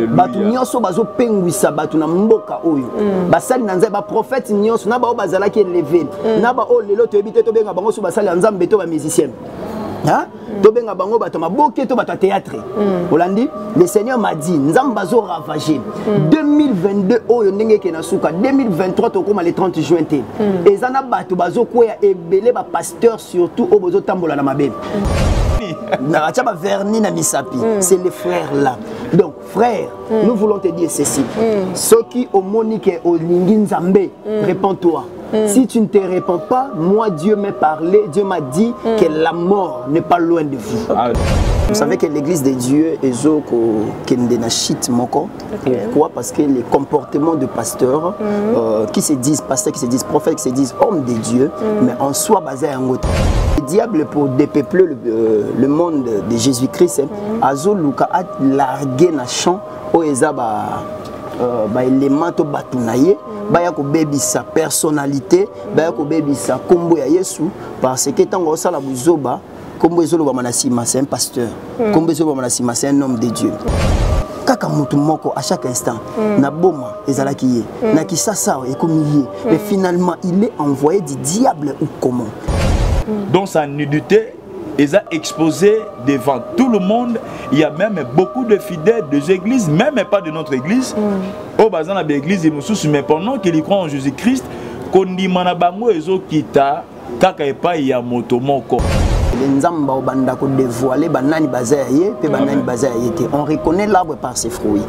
Batu nyonso bazo pengwisa batu na mboka oyo. Basali na nzambe ba prophète nyonso na ba bazala ki élevé. Na ba o lelo to ebite to benga bango so basali nzambe to ba musicien. Hein? To benga bango bato maboke to bato théâtre. Olandi, le Seigneur m'a dit nzambe bazo ravager. 2022 oyo ndenge ke na suka 2023 to koma le 30 juin té. Ezana bato bazo koya ebele ba pasteur surtout o bozo tambola na mabe. C'est les frères là. Donc frère, nous voulons te dire ceci. Ceux qui au Monique au Linginzambe, réponds-toi. Si tu ne te réponds pas, moi Dieu m'a parlé, Dieu m'a dit que la mort n'est pas loin de vous. Vous savez que l'église de Dieu est moko. Pourquoi? Parce que les comportements de pasteurs qui se disent pasteurs, qui se disent prophètes, qui se disent hommes de Dieu, mais en soi basé en autre. Le diable pour dépeupler le monde de Jésus-Christ, Azoluka a largué na champ au ezaba élément to batunaye, baya ko baby sa personnalité, baya ko baby sa kombo ya Yesu parce que tango sala buzoba kombo ezolo ba manasima c'est un pasteur, kombo ezolo ba manasima c'est un homme de Dieu. Kaka mutu moko à chaque instant na boma ezalaki ye na kisasa ekomiye mais finalement il est envoyé du diable ou comment. Dans sa nudité, ils ont exposé devant tout le monde. Il y a même beaucoup de fidèles des églises, même pas de notre église. Au bazan de l'église, mais pendant qu'ils croient en Jésus-Christ, qu'on dit manabango ezo kita kaka epa ya motomoko. On reconnaît l'arbre par ses fruits.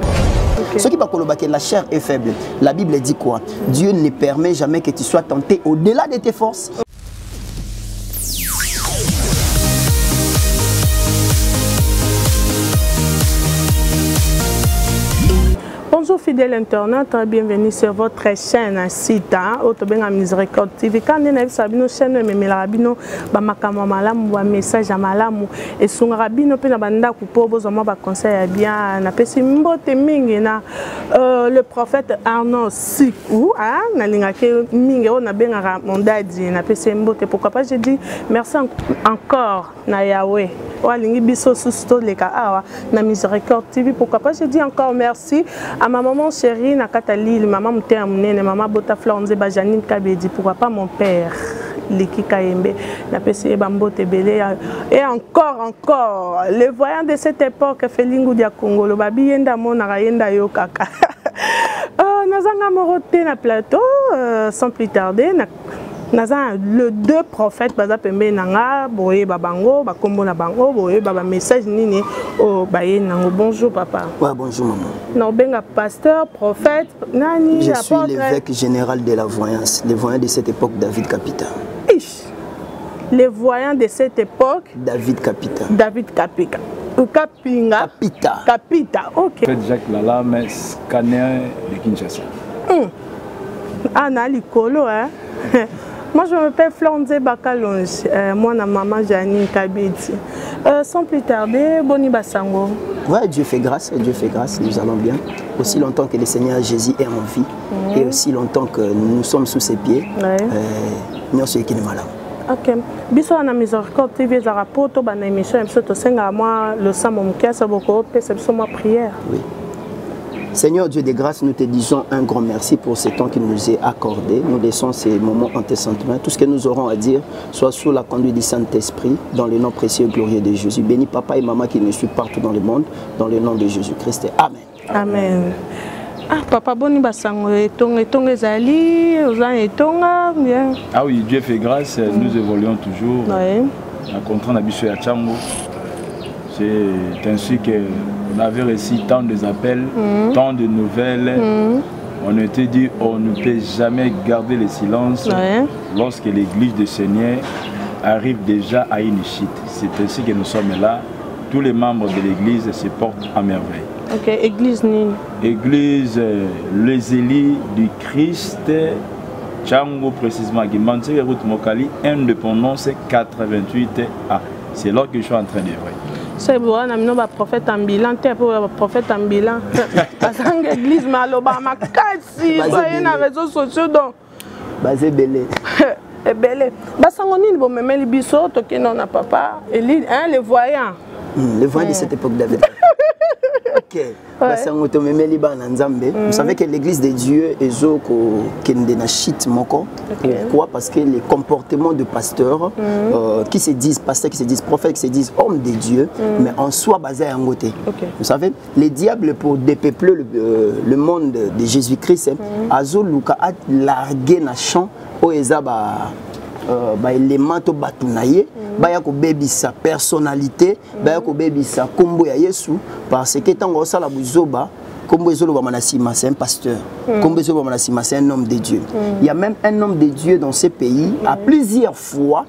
Ce qui va que la chair est faible. La Bible dit quoi? Dieu ne permet jamais que tu sois tenté au-delà de tes forces. Bonjour fidèles internautes, bienvenue sur votre chaîne Sita, Autobenga Miséricorde TV. Quand on a vu Sabino chaîne, mais la rabino, bamakama malamu, ba message à malamu, et son rabino pe na banda kupo, bozoma ba conseil bien, na pesi mbote mingi na le prophète Arnaud Sikou, hein, na lingake mingi on a benga mondadi, na pesi mbote. Pourquoi pas j'ai dit merci encore na Yahweh. Walingi biso susto leka awa na Miséricorde TV. Pourquoi pas j'ai dit encore merci à ma maman chérie na Katali, maman Mouté Amounene, maman Botafla Onze Bajanine Kabedi. Pourquoi pas mon père Liki Kayembe, na PC Bambo Tebele. Et encore les voyants de cette époque Felingu dia Congo lo babi yenda mona yenda yo kaka. Nazanga moroté na plateau sans plus tarder na le deux prophètes baza pembe nanga boye babango bakombo na bango boye baba message nini o baye nango. Bonjour papa. Ouais, bonjour maman. Non benga pasteur, prophète, nani je suis l'évêque général de la voyance, les voyants de cette époque David Capita. Les voyants de cette époque David Capita. David Capita. Capinga. Capita. Capita. OK. Jacques Lalame, scanner de Kinshasa. Ah na likolo hein. Moi je m'appelle Florence Bakalonge, moi na maman Janine Kabedi. Sans plus tarder, Boni Basango. Ouais, Dieu fait grâce, nous allons bien. Aussi longtemps que le Seigneur Jésus est en vie et aussi longtemps que nous sommes sous ses pieds, nous sommes qui est malade. Ok. Biso na Miséricorde TV za rapporto ba na émission episode senga moi le samo mkiasa boko pesa biso moi prière. Oui. Seigneur Dieu de grâce, nous te disons un grand merci pour ce temps qui nous est accordé. Nous laissons ces moments en tes sentiments. Tout ce que nous aurons à dire soit sous la conduite du Saint-Esprit, dans le nom précieux et glorieux de Jésus. Bénis papa et maman qui nous suivent partout dans le monde, dans le nom de Jésus-Christ. Amen. Amen. Ah papa boni basango etonga ezali ozan etonga bien. Ah oui, Dieu fait grâce, nous évoluons toujours. Oui. En contrat na biso ya Tchango. C'est ainsi qu'on avait reçu tant des appels, tant de nouvelles. On était dit on ne peut jamais garder le silence lorsque l'église du Seigneur arrive déjà à une chute. C'est ainsi que nous sommes là. Tous les membres de l'église se portent à merveille. Ok, église Nini. Église les élus du Christ, Tchango précisément, qui Mantier route Mokali, indépendance 88A. C'est là que je suis en train d'œuvrer. C'est bon, on a mis un prophète ambulant, un prophète ambulant. Parce que l'église maloba ma kasi, soyez dans les réseaux sociaux donc. Basé belé. Et belé. Basangoni bon même les biso toke non na papa et les voyants. Les voyants de cette époque David. que vous savez que l'église de Dieu est pourquoi? Parce que les comportements de pasteurs qui se disent pasteurs, qui se disent prophètes, qui se disent hommes de Dieu, mais en soi basés à un côté. Vous savez, les diables pour dépeupler le monde de Jésus-Christ, Azo Luka a largué na champ au Ezaba. Élément to batunaye baya ko bebi sa personnalité baya ko bebi sa kombo ya Yesu parce que tango sala buzoba kombo ezolo ba manasima c'est un pasteur kombo ezolo ba manasima c'est un homme de Dieu. Il y a même un homme de Dieu dans ces pays à plusieurs fois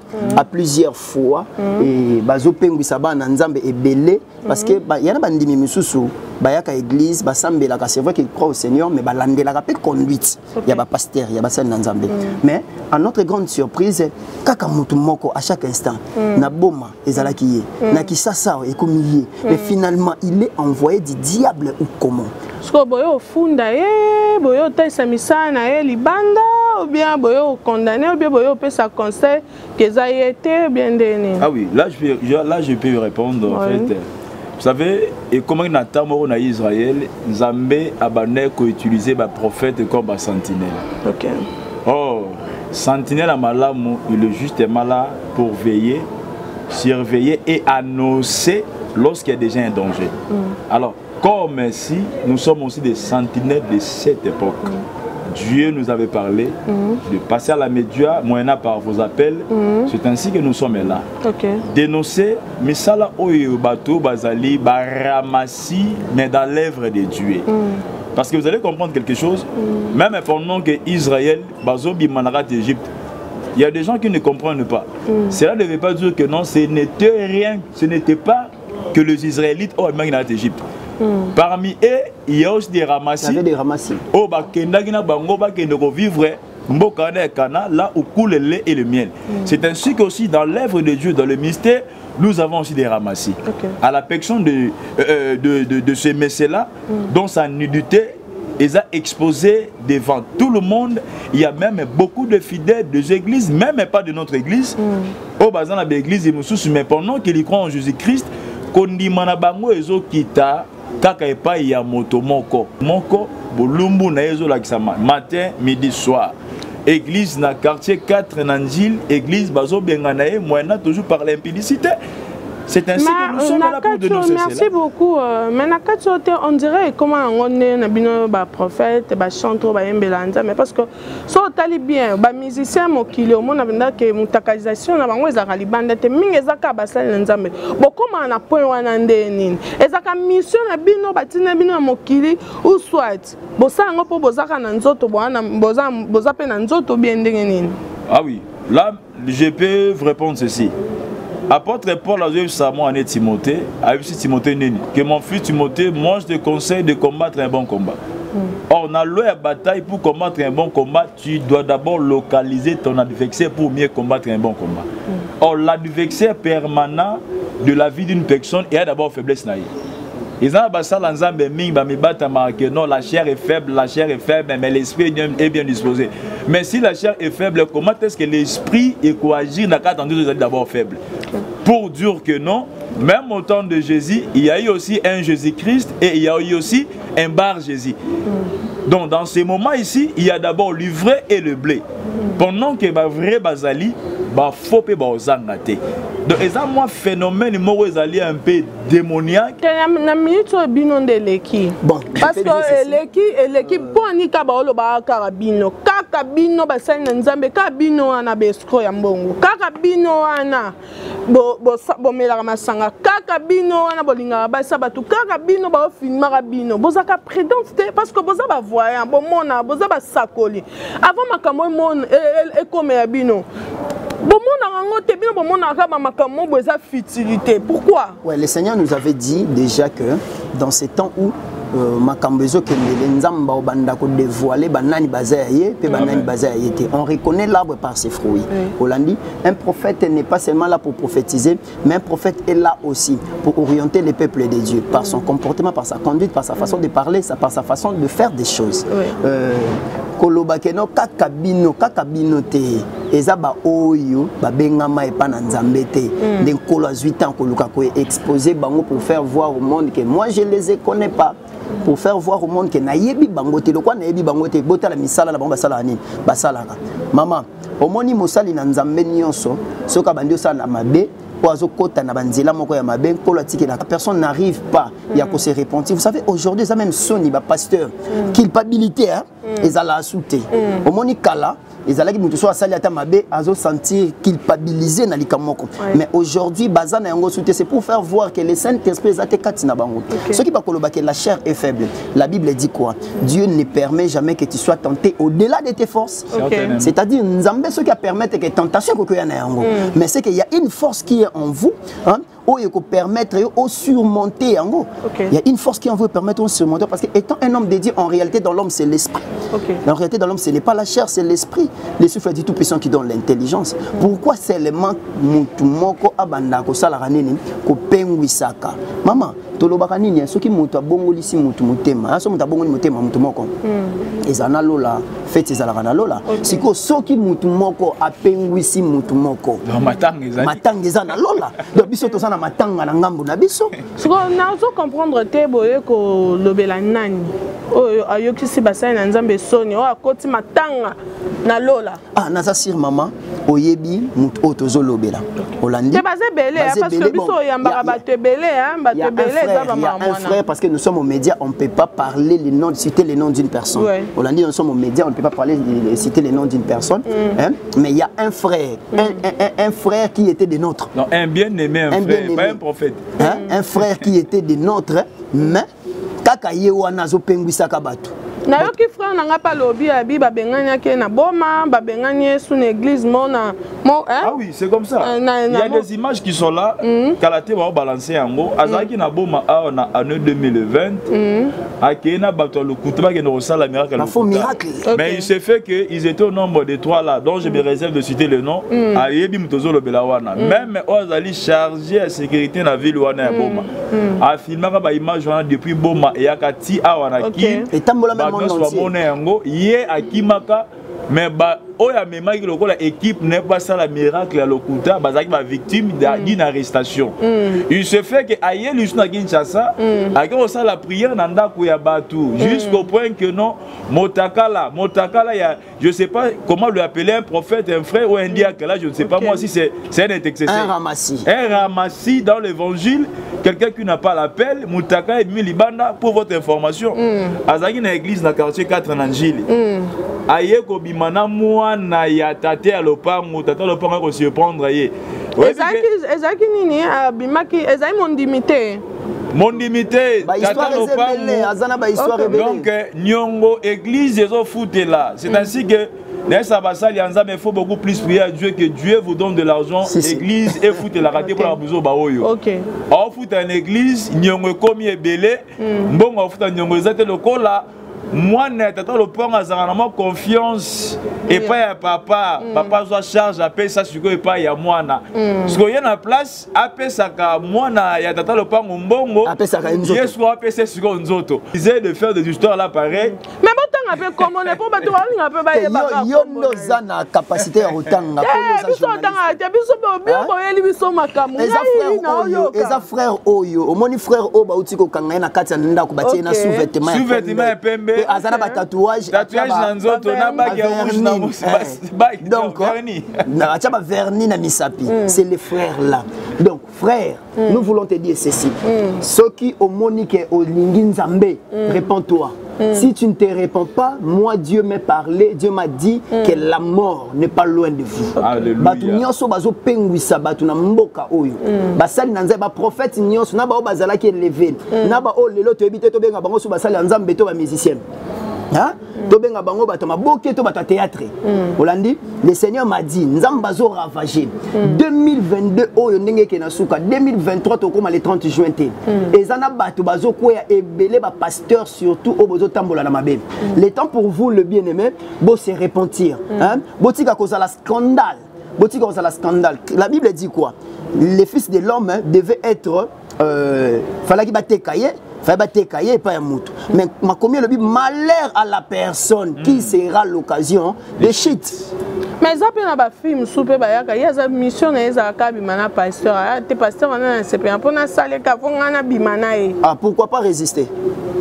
et bazo pengwisa ba na nzambe ebele parce que il y a bandimi misusu bayaka église basambela ka c'est vrai qu'il croit au Seigneur mais balandela ka pe conduite il y a ba pasteur il y a ba sel nzambe mais à notre grande surprise kaka mutu moko à chaque instant na boma ezalaki ye na kisasa ekomiye mais finalement il est envoyé du diable ou comment parce que boyo funda ye boyo taisa misana ye libanda ou bien boyo condamné ou bien boyo peut sa conseil que ça y était bien déni. Ah oui, là je peux répondre en fait. Vous savez, et comment il attend en Israël, Zambé a utilisé les prophètes comme sentinelle. Ok. Oh, sentinelle à Malamou, il est justement là pour veiller, surveiller et annoncer lorsqu'il y a déjà un danger. Alors, comme si nous sommes aussi des sentinelles de cette époque. Dieu nous avait parlé de passer à la média, moyennant par vos appels. C'est ainsi que nous sommes là. Dénoncer, mais ça là, bateau, bazali, baramassi, mais dans l'œuvre de Dieu. Parce que vous allez comprendre quelque chose, même pendant que Israël, bazobi manarat d'Égypte, il y a des gens qui ne comprennent pas. Cela ne veut pas dire que non, ce n'était rien, ce n'était pas que les Israélites ont manarat d'Égypte. Parmi eux, il y a aussi des ramassis. Oh, vivre là où coule le lait et le miel. C'est ainsi qu'aussi dans l'œuvre de Dieu, dans le mystère, nous avons aussi des ramassis. À la personne de ce messieurs-là, dont sa nudité les a exposés devant tout le monde. Il y a même beaucoup de fidèles des églises, même pas de notre église. Au bazar de l'église, mais pendant qu'ils croient en Jésus-Christ, kondimana bango ezo kita kaka epai ya moto moko bolumbu na ezo lakisama matin midi soir église na quartier 4 Nanjil église bazo bengana e moyena toujours par l'impudicité. C'est ainsi que nous sommes là pour dénoncer cela. Merci beaucoup. Mais on dirait comment on est un prophète, un chanteur, un mbelanda, mais parce que si on est bien, un musicien, on a une mutakalisation, on a une bande, on a une comment on a point on a une mission, on a une mokili ou soit, bosa ngopo bozaka na nzoto boana boza pe na nzoto bien ndenge. Ah oui, là je peux vous répondre ceci. Apôtre Paul a dit à Timothée, que mon fils Timothée, moi je te conseille de combattre un bon combat. Or, dans la bataille pour combattre un bon combat, tu dois d'abord localiser ton adversaire pour mieux combattre un bon combat. Or, l'adversaire permanent de la vie d'une personne est d'abord faiblesse. Ils ont non, la chair est faible, mais l'esprit est bien disposé. Mais si la chair est faible, comment est-ce que l'esprit est coagir dans le cas d'abord faible? Pour dire que non, même au temps de Jésus, il y a eu aussi un Jésus-Christ et il y a eu aussi un bar Jésus. Donc dans ces moments ici, il y a d'abord l'ivraie et le blé. Pendant que le vrai bazali, faut que bazangate. Donc c'est un phénomène un peu démoniaque. Bon, parce que l'équipe pour anika baolo ba karabino, kakabino basali nzambe kabino ana besko ya mbongo. Kakabino ana bo mela masanga, kakabino ana bolinga basa batu, kakabino ba filma kabino. Bozaka prudence parce que boza ba voyant, bo mona, boza ba sakoli. Avant makamo mon e comme ya bino. Pourquoi? Ouais, le Seigneur nous avait dit déjà que dans ces temps où on reconnaît l'arbre par ses fruits. Un prophète n'est pas seulement là pour prophétiser, mais un prophète est là aussi pour orienter les peuples de Dieu par son comportement, par sa conduite, par sa façon de parler, par sa façon de faire des choses. eza ba oyo ba bengama et pas na nzambe te de kolo 8 ans ko luka ko exposer bango pour faire voir au monde que moi je les connais pas, pour faire voir au monde que na yebi bango te lokwa na yebi bango te bota la misala na bango basala nini basala ka mama omoni mosali na nzambe nyonso soka bandi osala na mabe oazo kota na banzela moko ya mabe kolo tiki la personne n'arrive pas ya ko se repentir. Vous savez aujourd'hui ça même soni ba pasteur culpabilité hein ezala asouté omoni kala ezalaki mutu so asali ata mabe azo sentir culpabilisé na likamoko mais aujourd'hui bazana yango souté c'est pour faire voir que le Saint-Esprit ezate kati na bango ce qui ba koloba que la chair est faible. La Bible dit quoi? Dieu ne permet jamais que tu sois tenté au-delà de tes forces. C'est-à-dire nzambe ce qui a permettre que tentation ko ya na yango mais c'est qu'il y a une force qui est en vous hein il faut permettre de surmonter yango. Il y a une force qui en veut permettre de surmonter parce que étant un homme dédié en réalité dans l'homme c'est l'esprit. En réalité dans l'homme ce n'est pas la chair c'est l'esprit. Le souffle du tout-puissant qui donne l'intelligence. Pourquoi seulement mutu moko abanda ko sala kanini ko pengwisaka maman tolobaka nini soki mutu abongolisi mutu mutema aso mutu abongoli mutema mutu moko ezana lola fete ezalaka na lola siko soki mutu moko apengwisi mutu moko matanga ezana lola donc biso tosana matanga na ngambo na biso siko nazo comprendre te boye ko lobela nani oyo ayokisi basai na nzambe soni o akoti matanga na lola naza sir maman oyebi mutu otozo lobela olandi te baze belé parce que biso yambaka bato belé hein bato belé il y a un frère parce que nous sommes aux médias on ne peut pas parler les noms citer les noms d'une personne. Olandi nous sommes aux médias on ne peut pas parler citer les noms d'une personne hein? Mais il y a un frère un frère qui était des nôtres. Non, un bien-aimé un frère pas un prophète hein? Un frère qui était des nôtres mais kaka ye wana zo pengwisaka bato na yoki frère nanga pa lobi abi babenganya ke na boma babenganya sous l'église mona mo hein ah oui c'est comme ça il y a des images qui sont là kalate va balancer yango azaki na boma na année 2020 akena bato le kutuba ke no sala miracle mais il s'est fait que ils étaient au nombre de 3 là dont je me réserve de citer le nom ayebi mtozo le belawana même ozali chargé à sécurité na ville wana ya boma a filmaka ba image wana depuis boma et akati awana ki et tambola ye akimaka mais oya memaki lokola équipe n'est pas ça la miracle à lokuta bazaki ba victime d'une arrestation il se fait que aye lusuna Kinshasa akiko ça la prière na ndako ya batu jusqu'au point que non motakala ya je sais pas comment lui appeler un prophète un frère ou un diacre là je ne sais pas moi si c'est un intercesseur un ramassis dans l'évangile quelqu'un qui n'a pas l'appel mutaka et milibanda pour votre information azaki na église na quartier 4 na Njili aye ko bimana mwana ya tate à lopango tata lopango ko se prendre ye ezaki nini bimaki ezaki mondimité tata lopango azana ba histoire donc nyongo église ezo fouté là c'est ainsi que mais il faut beaucoup plus prier à Dieu que Dieu vous donne de l'argent. L'église et foutez la raté pour la bouzo baoyo. On fout en église, nyongo komi e belé, bon on fout en nyongo zate le kola. Moi, n'étant le point à confiance et pas à papa. Papa soit charge à payer ça sur et pas à moi. Ce qu'il y a en place, après ça, moi, il y a le point au bongo. Après ça, il y a soit après ça sur un autre. Ils essaient de faire des histoires là pareil. Mais bon, temps comment on est pas battu un peu bailler. Yo nous a capacité à retanga. Eza frère Oyo, au moni frère Oba utiko kanga na kati nda kubatie na sous-vêtement. Sous-vêtement pembe. Azana ba tatouage na nzoto na bagi rouge na bagi donc na acha ba vernis na misapi c'est les frères là donc frère nous voulons te dire ceci ceux qui au monique au lingi nzambe réponds-toi. Si tu ne te réponds pas, moi Dieu m'a parlé, Dieu m'a dit que la mort n'est pas loin de vous. Batu nyonso bazo pengwisa batu na mboka oyo. Basali na nzamba prophète nyonso na ba o bazala ki élevé. Na ba o lelo to ebite to benga bango so basali nzambe to ba musicien. Hein? Tobenga bango bato maboke to bato théâtre. Olandi, le Seigneur m'a dit nzamba zo ravager. 2022 oyo ndenge ke na suka 2023 to koma le 30 juin te. Ezana bato bazo koya ebele ba pasteur surtout au bozo tambola na mabe. Le temps pour vous le bien-aimé, bo se repentir, hein? Botika kozala scandale. Botika kozala scandale. La Bible dit quoi? Les fils de l'homme devaient être fallait qu'ils battent cahier Fa ba te kaye pas ya mutu. Mais ma combien le bi malheur à la personne qui sera l'occasion de shit. Mais ça peut na film soupe ba ya y a mission na eza ka bimana pasteur te pasteur na c'est pas pour na saler ka fonga na bimana e. Ah pourquoi pas résister?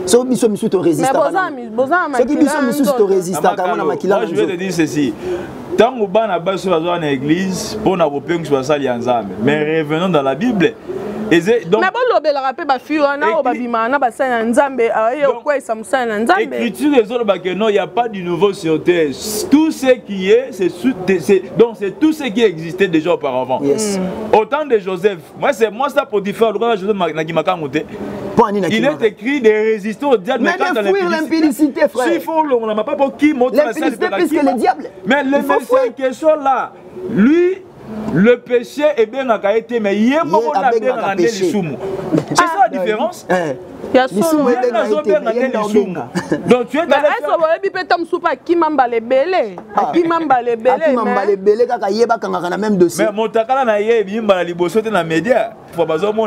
So biso misu to résister. Mais boza makila. So biso misu to résister ka na makila. Moi je vais te dire ceci. Tant que bana baso dans l'église pour na bopeng sur sali nzambe. Mais revenons dans la Bible. Donc, l'écriture des autres, non, il n'y a pas du nouveau sur terre. Tout ce qui est, c'est tout ce qui existait déjà auparavant. Yes. Autant de Joseph, moi ça pour différents. Il est écrit de résister au diable. Mais de fuir l'impudicité, frère. S'il faut, on n'a pas pour qui monte la salle. L'impudicité plus que le diable. Mais le message question là, lui, le péché est bien été, mais il y a bien les soumous. C'est ça la différence. Il y a solo donc tu es dans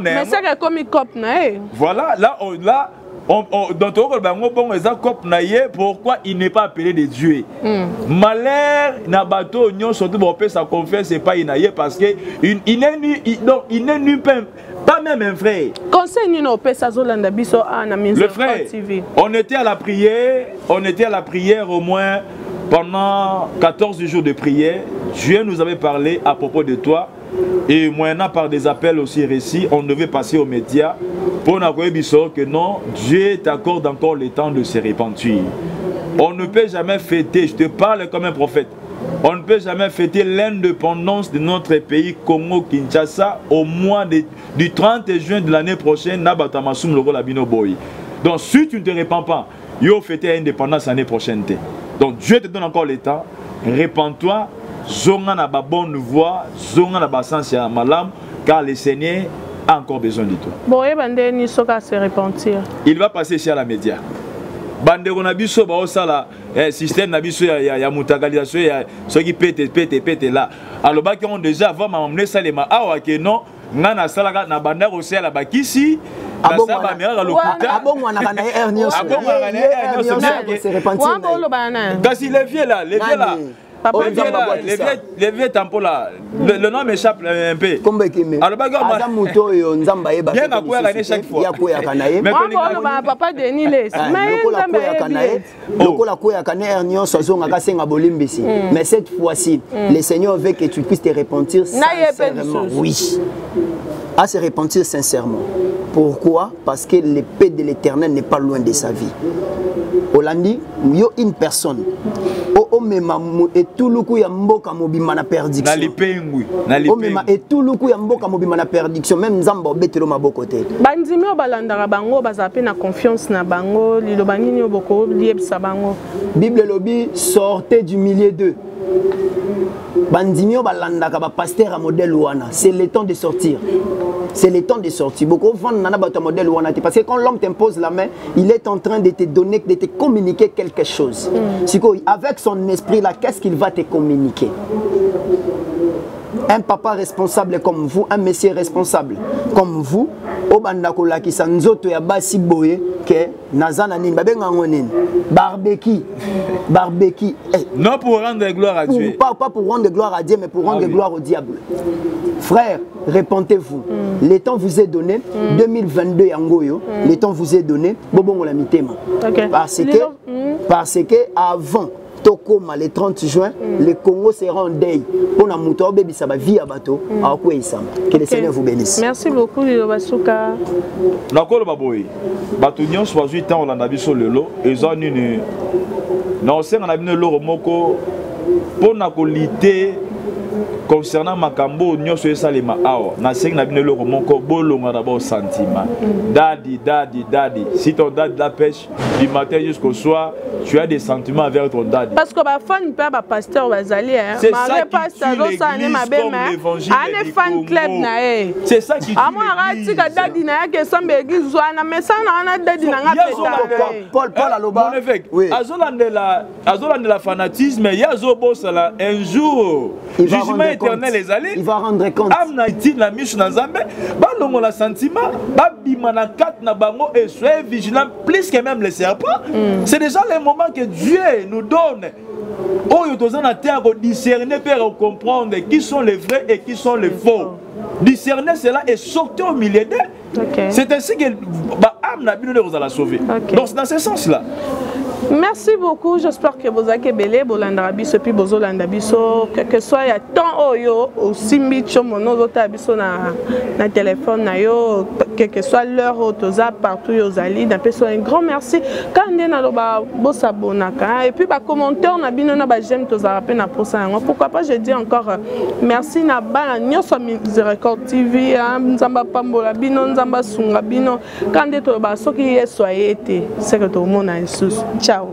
mais c'est comme voilà, là pourquoi il n'est pas appelé de Dieu? Malheur n'a bateau union surtout pour sa confiance c'est pas inaïe parce que il n'est nu pas même un frère. Conseil le frère, on était à la prière au moins pendant 14 jours de prière. Dieu nous avait parlé à propos de toi. Et moyennant par des appels aussi récits, on devait passer aux médias pour nous dire que non, Dieu t'accorde encore le temps de se repentir. On ne peut jamais fêter, je te parle comme un prophète, on ne peut jamais fêter l'indépendance de notre pays Congo-Kinshasa au mois du 30 juin de l'année prochaine. Donc si tu ne te repens pas, il faut fêter l'indépendance l'année prochaine. Donc Dieu te donne encore le temps, repens-toi. Zonga na ba bonne voix, zonga na ba sens ya malam, car le Seigneur a encore besoin de toi. Bon, et bande ni soka se repentir. Il va passer ici à la média. Bande on a biso ba osala système na biso ya mutakalisation ya ceux qui pète là. Alors ba qui ont déjà avant m'emmener ça les ma awa que non, ngana salaka na banda aussi à la bakisi. Kasi les vieux là. Les vieux tampons là, le nom m'échappe un peu. Alors, mais cette fois-ci, le Seigneur veut que tu puisses te repentir sincèrement. Oui. À se repentir sincèrement. Pourquoi? Parce que l'épée de l'Éternel n'est pas loin de sa vie. Olandi, il y a une personne. Et tout le coup, il y a mboka mobima na perdiction. Et tout le coup, il y a mboka mobima na perdiction. Même Zambo betelo maboko te. Bandimi obalandara bango bazape na confiance na bango, lilo bangini oboko liebsa bango. Bible lobby, sortez du milieu d'eux. Bandimio balandaka ba pasteur à modèle wana, c'est le temps de sortir. C'est le temps de sortir. Beaucoup vont nana ba modèle wana parce que quand l'homme t'impose la main, il est en train de te donner, de te communiquer quelque chose. Avec son esprit là, qu'est-ce qu'il va te communiquer? Un papa responsable comme vous, un monsieur responsable comme vous, obandako ki sanzoto ya basi boye ke nazana nini babenga ngonini barbecue. Non pour rendre gloire à Dieu. Pas pour rendre gloire à Dieu, mais pour rendre gloire au diable. Frère, repentez-vous. Le temps vous est donné, 2022 yangoyo, le temps vous est donné, bobongo la mitema. Parce que avant Tokoma le 30 juin, le Congo sera en deuil. Pour la mouton, baby, ça va vie à bateau. Que le Seigneur vous bénisse. Merci beaucoup, Lilo Basuka. Nakolo baboy. Batunion choisi tant on a biso lelo. Ils ont une. Non, c'est on a bien le moko pour nakolité concernant Makambo nyonso esalema awa. Na seng na bien le moko bolonga d'abord sentiment. Daddy. Si ton dad la pêche du matin jusqu'au soir, tu as des sentiments avec ton dad. Parce que ma fan pas pasteur Bazali hein. C'est ça qui tue l'église comme l'évangile du Congo. C'est ça qui tue l'église. Paul Aloba. Mon évêque, Azolandela fanatisme, Yazo Bossala, un jour, jugement éternel les allés. Il va rendre compte. Amna dit la mission dans Zambé, balongo la sentiment, babimana kat na bango et soyez vigilants plus que même les serpents. C'est déjà le moment que Dieu nous donne. Oh, il y a terre pour discerner, pour comprendre qui sont les vrais et qui sont les faux. Discerner cela et sortir au milieu d'eux. C'est ainsi que Amna Bino vous allez sauver. Donc c'est dans ce sens-là. Merci beaucoup. J'espère que vous avez belé, Bolandabiso, puis Bozolandabiso, quel que soit le temps oyo, au simbicho, mon autre abiso na téléphone, quel que soit l'heure au toza, partout aux alliés, un grand merci. Quand on est dans le boss abonaka, et puis commentaire, on a bien on a j'aime toza rappel na pour ça. Pourquoi pas je dis encore merci na bana nyoso Miséricorde TV, nzamba pambola bino, nzamba sunga bino. Quand on est au bas, ce qui est soyez été, c'est que tout le monde a un sous. Ciao.